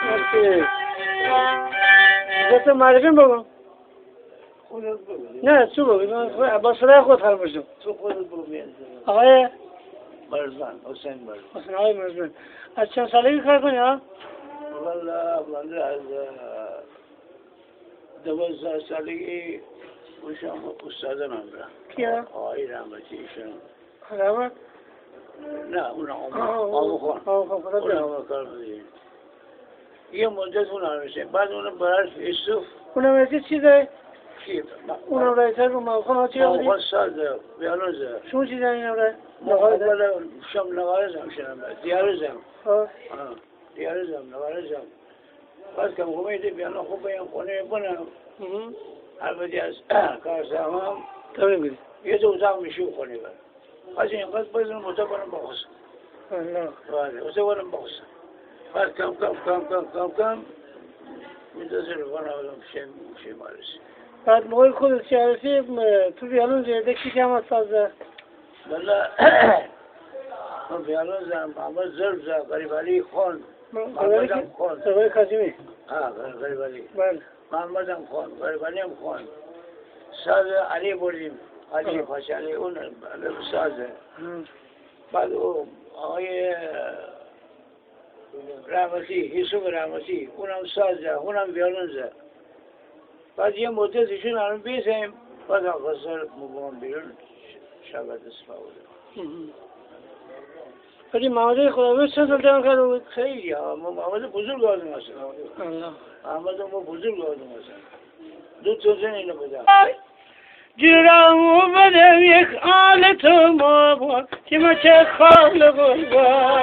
مرسی. جت معرفیم بگم. خودت بگو. نه تو بگو. من با صدای خود حال باشم. تو خودت بگو. آقای مرزبان حسین مرزبان. حسین آقای مرزبان. از چند سالگی کار کنی ها؟ والا من از 12 سالگی باشم استادم هم را. کیا؟ آقای رحمتی ایشون. خداوند. نه اون آمو خان. خدا اون آمو کار بودیم. یه مدت اون آموزه. بعد اون برای فیلسوف. اونم رایتی چیزه؟ کی؟ اونم رایتی رو ما خانه چی بودی؟ آمو ساده. بیانوزه. شما چیزه اینم رای؟ اولا شام نوارزم شدم. دیارزم. دیارزم نوارزم. بعد که امید بیانو خوب بیان خونه کنم. البته از کار سامم. تمام بودی. یه دوزام میشو خونه بر. از این قصد بزن متبرم بخوس. الله. ولی متبرم بخوس. بعد کم منتظر کنم شم مارس. بعد موقع خودت شعرفی تو بیانون زیاده کی کم از سازه؟ بله. من بیانون زم محمد ضرب زم غریبالی خان. محمدم خان. سوای کاظمی. غریبالی. بله. محمدم خان. غریبالی هم خان. ساز علی بردیم. علی پاشالی اون سازه. بعد آقای رحمتی یوسف رحمتی اونم سازه اونم بیانوزه. بعد یه مدت ایشون الان بیسیم بعد آقاسر مبام بیرون شبت اسفا بوده. ولی محمد خداوند چند سال جمع کرده بود؟ خیلی ها محمد بزرگ آدم هست. الله. محمد ما بزرگ آدم هست. دو تا زن اینو بدم. جرامو بدم یک آل تو ما با که ما چه خال بود با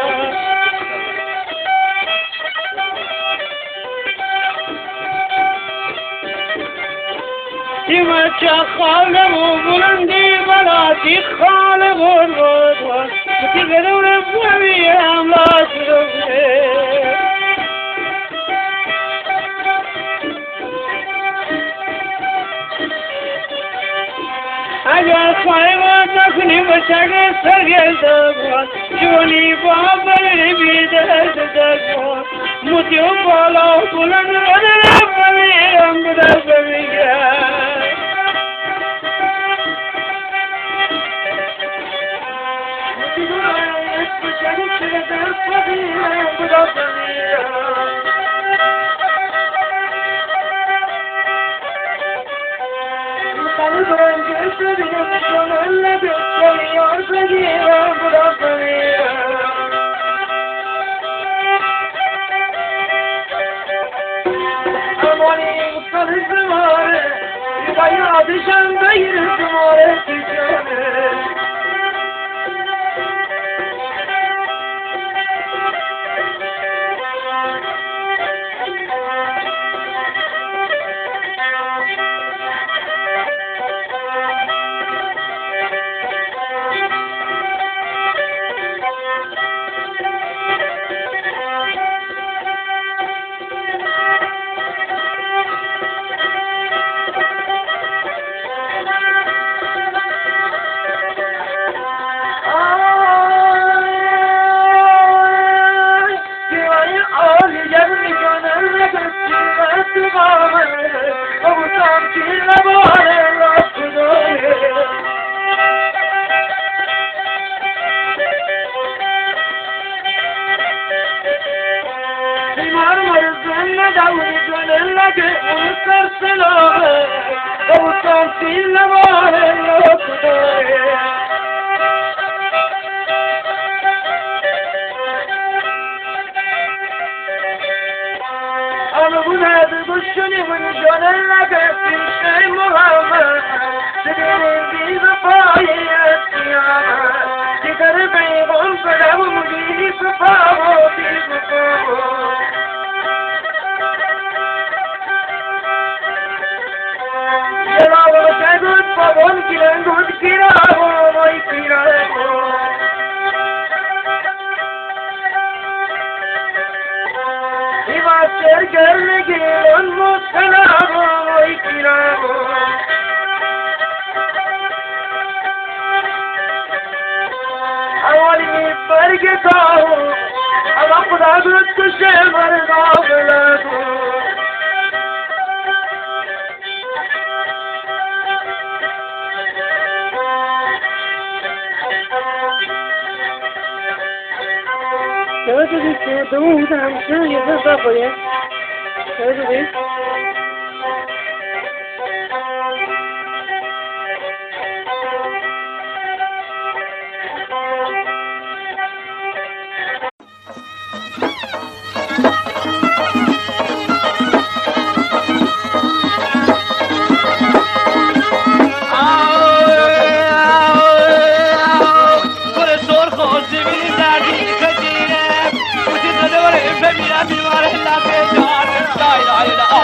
که ما چه خال بود بلندی بلاتی خال بود با که گرون بویم لاش رو اگر خواهی نکنی بچه سرگل دبان جونی بابر بیدر دبان موتی و بالا و بلند ردر بمیرم بدر بمیرم موتی باید بچه سرگل بمیرم بدر بمیرم برگ کاو اما خدا گرد کشه مرگا دوم میتونم شروع یه دفعه باید شروع بید بمیرم بیمار لبه جان لا اله الا